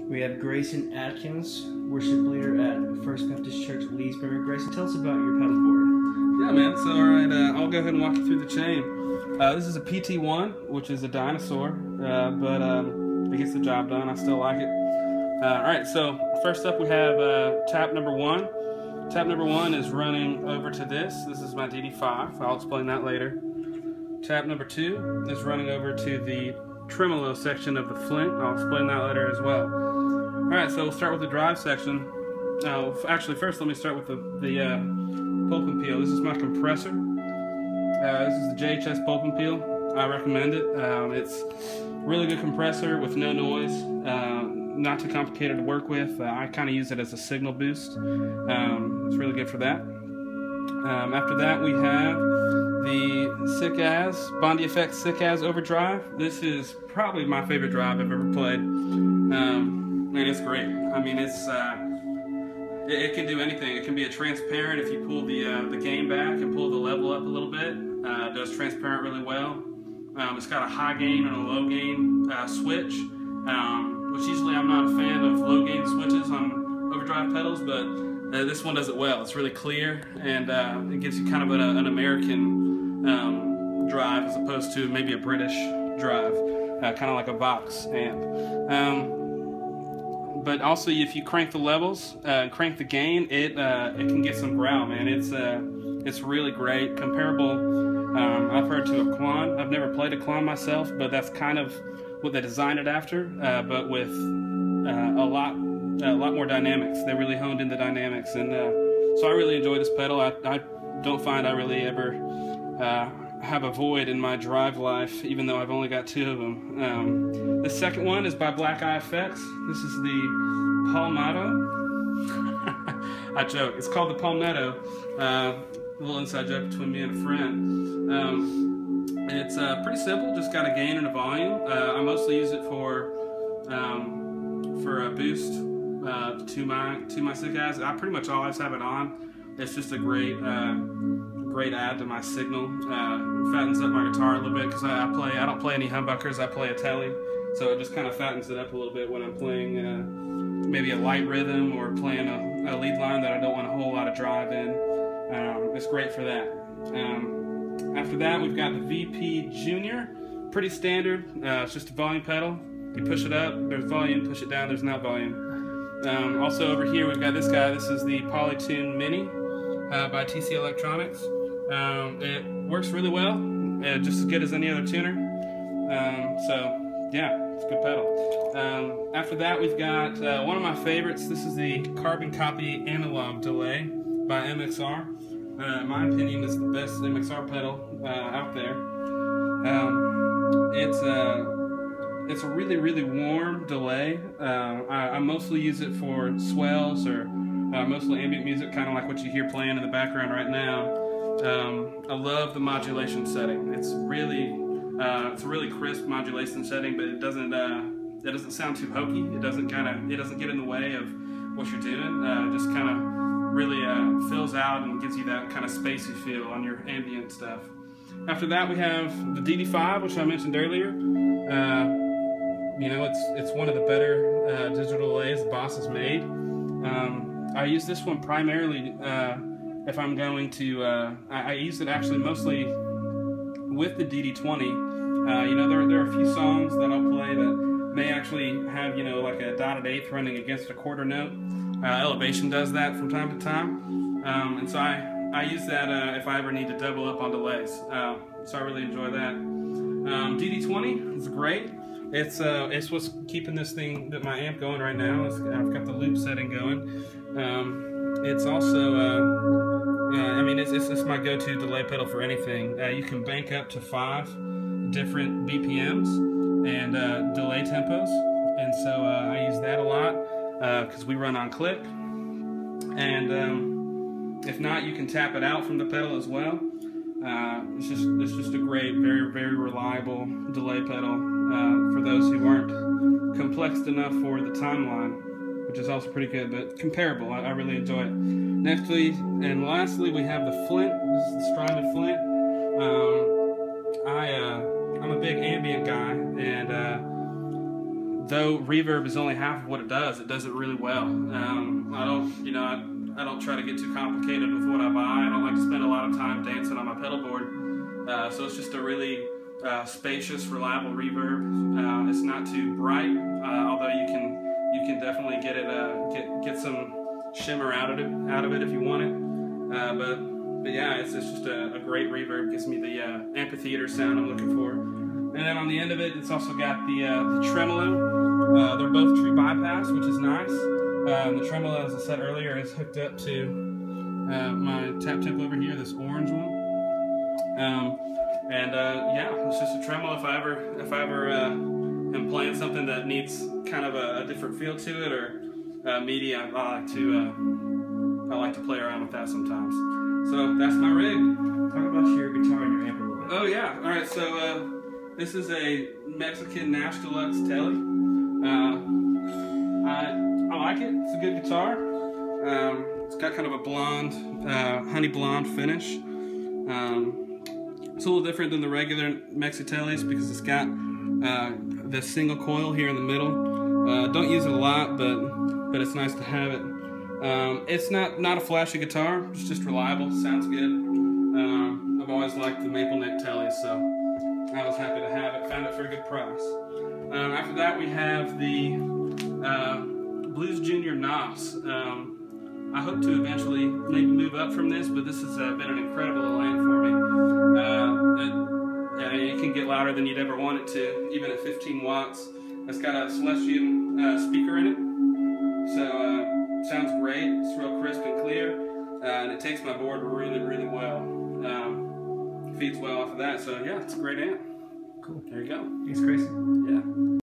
We have Greyson Adkins, worship leader at First Baptist Church, Leesburg. Greyson, tell us about your pedal board. Yeah, man. So, alright, I'll go ahead and walk you through the chain. This is a PT1, which is a dinosaur, but it gets the job done. I still like it. Alright, so first up we have tap number 1. Tap number 1 is running over to this. This is my DD5. I'll explain that later. Tap number 2 is running over to the tremolo section of the Flint. I'll explain that later as well. Alright, so we'll start with the drive section. Actually, first let me start with the pulp and peel. This is my compressor. This is the JHS pulp and peel. I recommend it. It's a really good compressor with no noise. Not too complicated to work with. I kind of use it as a signal boost. It's really good for that. After that, we have the Sick As Bondi Effects Sick As Overdrive. This is probably my favorite drive I've ever played. Man, it's great. I mean, it can do anything. It can be a transparent if you pull the gain back and pull the level up a little bit. It does transparent really well. It's got a high gain and a low gain switch, which usually I'm not a fan of low gain switches on overdrive pedals, but this one does it well. It's really clear, and it gives you kind of an American drive as opposed to maybe a British drive, kind of like a Vox amp. But also, if you crank the levels, crank the gain, it can get some growl, man. It's really great. Comparable, I've heard to a Quan. I've never played a Quan myself, but that's kind of what they designed it after, but with a lot more dynamics. They really honed in the dynamics, and so I really enjoy this pedal. I don't find I really ever have a void in my drive life, even though I've only got 2 of them. The second one is by Black Eye Effects. This is the Palmetto. I joke. It's called the Palmetto. A little inside joke between me and a friend. It's pretty simple. Just got a gain and a volume. I mostly use it for a boost to my Sick As. I pretty much always have it on. It's just a great add to my signal. Fattens up my guitar a little bit because I don't play any humbuckers. I play a telly, so it just kind of fattens it up a little bit when I'm playing maybe a light rhythm or playing a lead line that I don't want a whole lot of drive in. It's great for that. After that, we've got the VP Junior. Pretty standard. It's just a volume pedal. You push it up, there's volume. Push it down, there's not volume. Also over here, we've got this guy. This is the Polytune Mini by TC Electronics. It works really well, just as good as any other tuner. So yeah, it's a good pedal. After that, we've got one of my favorites. This is the Carbon Copy Analog Delay by MXR. In my opinion, it's the best MXR pedal out there. It's a really, really warm delay. I mostly use it for swells or mostly ambient music, kind of like what you hear playing in the background right now. I love the modulation setting. It's a really crisp modulation setting, but it doesn't sound too hokey. It doesn't get in the way of what you're doing. Just kind of really fills out and gives you that kind of spacey feel on your ambient stuff. After that, we have the DD5, which I mentioned earlier. You know, it's one of the better digital delays the Boss has made. I use this one primarily if I'm going to, I use it actually mostly with the DD20. You know, there are a few songs that I'll play that may actually have, you know, like a dotted eighth running against a quarter note. Elevation does that from time to time. And so I use that if I ever need to double up on delays. So I really enjoy that. DD20 is great. It's what's keeping this thing, my amp going right now. I've got the loop setting going. It's also, I mean, it's my go-to delay pedal for anything. You can bank up to 5 different BPMs and delay tempos, and so I use that a lot because we run on click. And if not, you can tap it out from the pedal as well. It's just a great, very, very reliable delay pedal for those who aren't complexed enough for the timeline, which is also pretty good, but comparable. I really enjoy it. Nextly and lastly, we have the Flint. This is the Strymon Flint. I'm a big ambient guy, and though reverb is only half of what it does it really well. I don't try to get too complicated with what I buy. I don't like to spend a lot of time dancing on my pedal board. So it's just a really spacious, reliable reverb. It's not too bright, although you can definitely get it get some shimmer out of it if you want it. But yeah, it's just a great reverb. Gives me the amphitheater sound I'm looking for. And then on the end of it, it's also got the tremolo. They're both true bypass, which is nice. The tremolo, as I said earlier, is hooked up to my tap temp over here, this orange one. Yeah, it's just a tremolo. If I ever am playing something that needs kind of a different feel to it, or MIDI, I like to play around with that sometimes. So that's my rig. Talk about your guitar and your amp a little bit. Oh yeah, all right. So this is a Mexican Nash Deluxe Tele. I like it. It's a good guitar. It's got kind of a blonde, honey blonde finish. It's a little different than the regular Mexiteles because it's got the single coil here in the middle. Don't use it a lot, but it's nice to have it. It's not a flashy guitar. It's just reliable. Sounds good. I've always liked the maple neck Teles, so I was happy to have it. Found it for a good price. After that, we have the Blues Junior knobs. I hope to eventually maybe move up from this, but this has been an incredible land for me. It can get louder than you'd ever want it to, even at 15 watts. It's got a Celestian speaker in it, so sounds great. It's real crisp and clear, and it takes my board really, really well. Feeds well off of that, so yeah, it's a great amp. Cool. There you go. Thanks, Greyson. Yeah.